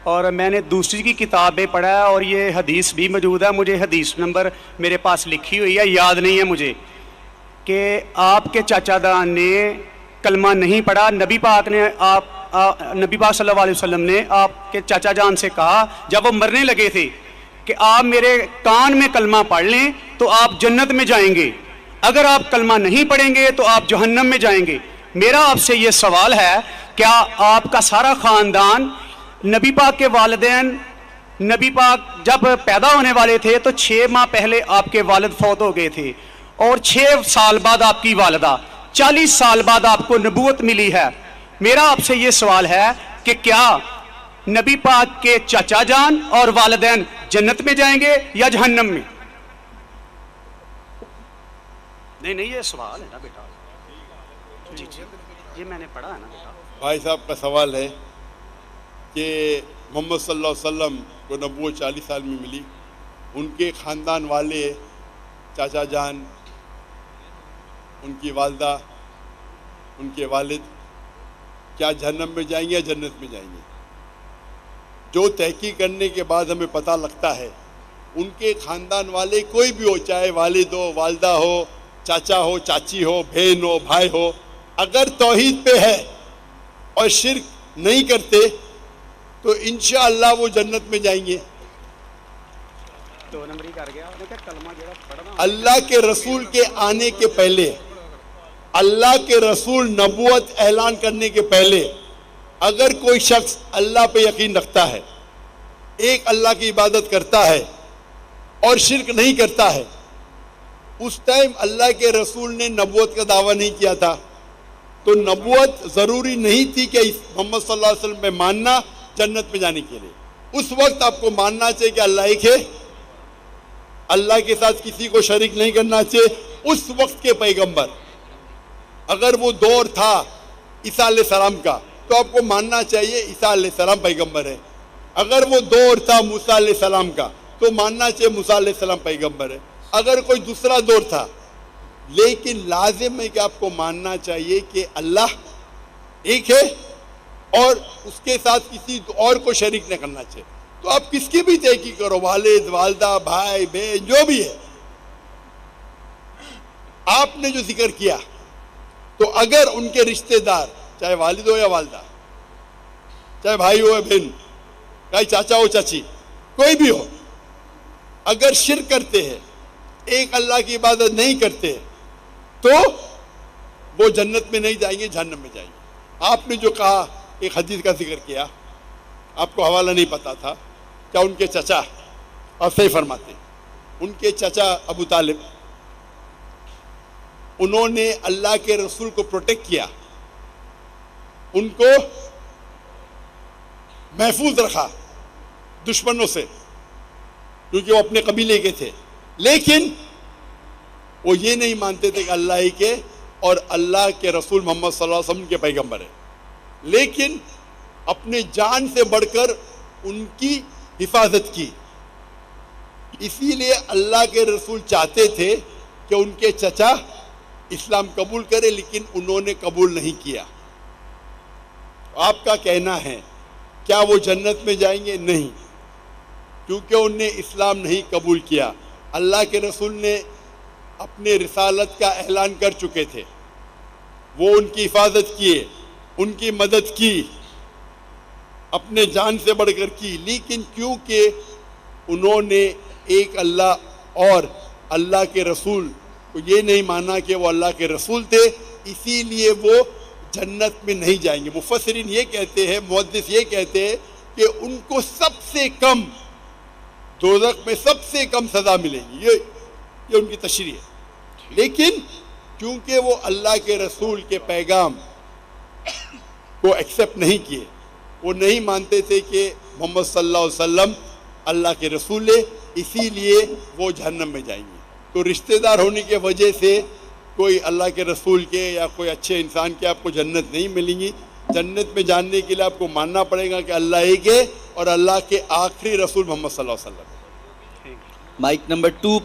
اور میں نے دوسری کی کتابیں پڑھا ہے اور یہ حدیث بھی موجود ہے. مجھے حدیث نمبر میرے پاس لکھی ہوئی ہے, یاد نہیں ہے مجھے, کہ آپ کے چاچا دان نے کلمہ نہیں پڑھا. نبی پاک صلی اللہ علیہ وسلم نے آپ کے چاچا جان سے کہا جب وہ مرنے لگے تھے کہ آپ میرے کان میں کلمہ پڑھ لیں تو آپ جنت میں جائیں گے, اگر آپ کلمہ نہیں پڑھیں گے تو آپ جہنم میں جائیں گے. میرا آپ سے یہ سوال ہے, کیا آپ کا سارا خاندان, نبی پاک کے والدین, نبی پاک جب پیدا ہونے والے تھے تو 6 ماہ پہلے آپ کے والد فوت ہو گئے تھے, اور 6 سال بعد آپ کی والدہ, 40 سال بعد آپ کو نبوت ملی ہے. میرا آپ سے یہ سوال ہے کہ کیا نبی پاک کے چچا جان اور والدین جنت میں جائیں گے یا جہنم میں؟ نہیں یہ سوال ہے نا بیٹا. جی یہ میں نے پڑھا ہے نا بیٹا. بھائی صاحب کا سوال ہے کہ محمد صلی اللہ علیہ وسلم کو نبوت 40 سال میں ملی, ان کے خاندان والے, چاچا جان, ان کی والدہ, ان کے والد کیا جہنم میں جائیں گے یا جنت میں جائیں گے؟ جو تحقیق کرنے کے بعد ہمیں پتہ لگتا ہے ان کے خاندان والے کوئی بھی ہو, چاہے والد ہو, والدہ ہو, چاچا ہو, چاچی ہو, بہن ہو, بھائی ہو, اگر توحید پہ ہے اور شرک نہیں کرتے تو انشاءاللہ وہ جنت میں جائیں گے. اللہ کے رسول کے آنے کے پہلے, اللہ کے رسول نبوت اعلان کرنے کے پہلے اگر کوئی شخص اللہ پہ یقین رکھتا ہے, ایک اللہ کی عبادت کرتا ہے اور شرک نہیں کرتا ہے, اس ٹائم اللہ کے رسول نے نبوت کا دعویٰ نہیں کیا تھا, تو نبوت ضروری نہیں تھی کہ محمد صلی اللہ علیہ وسلم پہ ماننا جنت میں جانے کے لیے. اس وقت آپ کو ماننا چاہیے کہ اللہ ایک ہے, اللہ کے ساتھ کسی کو شریک نہیں کرنا چاہیے. اس وقت کے پیغمبر, اگر وہ دور تھا عیسیٰ علیہ السلام کا تو آپ کو ماننا چاہیے عیسیٰ علیہ السلام پیغمبر ہے. اگر وہ دور تھا موسیٰ علیہ السلام کا تو ماننا چاہیے موسیٰ علیہ السلام پیغمبر ہے. اگر کوئی دوسرا دور تھا, لیکن لازم ہے کہ آپ کو ماننا چاہیے کہ اللہ ایک ہے اور اس کے ساتھ کسی اور کو شریک نہ کرنا چاہیے. تو آپ کس کی بھی تحقیق کرو, والد, والدہ, بھائی, بہن, جو بھی ہے, آپ نے جو ذکر کیا, تو اگر ان کے رشتہ دار, چاہے والد ہو یا والدہ, چاہے بھائی ہو یا بہن, چاہے چاچا ہو چاچی, کوئی بھی ہو, اگر شرک کرتے ہیں, ایک اللہ کی عبادت نہیں کرتے, تو وہ جنت میں نہیں جائیں گے, جہنم میں جائیں گے. آپ نے جو کہا, ایک حدیث کا ذکر کیا, آپ کو حوالہ نہیں پتا تھا, کیا ان کے چچا, آپ صحیح فرماتے, ان کے چچا ابو طالب, انہوں نے اللہ کے رسول کو پروٹیکٹ کیا, ان کو محفوظ رکھا دشمنوں سے, کیونکہ وہ اپنے قبیلے کے تھے. لیکن وہ یہ نہیں مانتے تھے کہ اللہ ہی کے اور اللہ کے رسول محمد صلی اللہ علیہ وسلم کے پیغمبر ہیں, لیکن اپنے جان سے بڑھ کر ان کی حفاظت کی. اسی لیے اللہ کے رسول چاہتے تھے کہ ان کے چچا اسلام قبول کرے, لیکن انہوں نے قبول نہیں کیا. آپ کا کہنا ہے کیا وہ جنت میں جائیں گے؟ نہیں, کیونکہ انہوں نے اسلام نہیں قبول کیا. اللہ کے رسول نے اپنے رسالت کا اعلان کر چکے تھے, وہ ان کی حفاظت کیے, ان کی مدد کی, اپنے جان سے بڑھ کر کی. لیکن کیونکہ انہوں نے ایک اللہ اور اللہ کے رسول کو یہ نہیں مانا کہ وہ اللہ کے رسول تھے, اسی لیے وہ جنت میں نہیں جائیں گے. مفسرین یہ کہتے ہیں, محدث یہ کہتے ہیں کہ ان کو سب سے کم دوزخ میں سب سے کم سزا ملے گی, یہ ان کی تشریح ہے. لیکن کیونکہ وہ اللہ کے رسول کے پیغام کو ایکسیپٹ نہیں کیے, وہ نہیں مانتے تھے کہ محمد صلی اللہ علیہ وسلم اللہ کے رسول ہے, اسی لیے وہ جہنم میں جائیں گے. تو رشتہ دار ہونے کی وجہ سے کوئی اللہ کے رسول کے یا کوئی اچھے انسان کے آپ کو جنت نہیں ملیں گی. جنت میں جاننے کے لیے آپ کو ماننا پڑے گا کہ اللہ ایک ہے اور اللہ کے آخری رسول محمد صلی اللہ علیہ وسلم. Mic number 2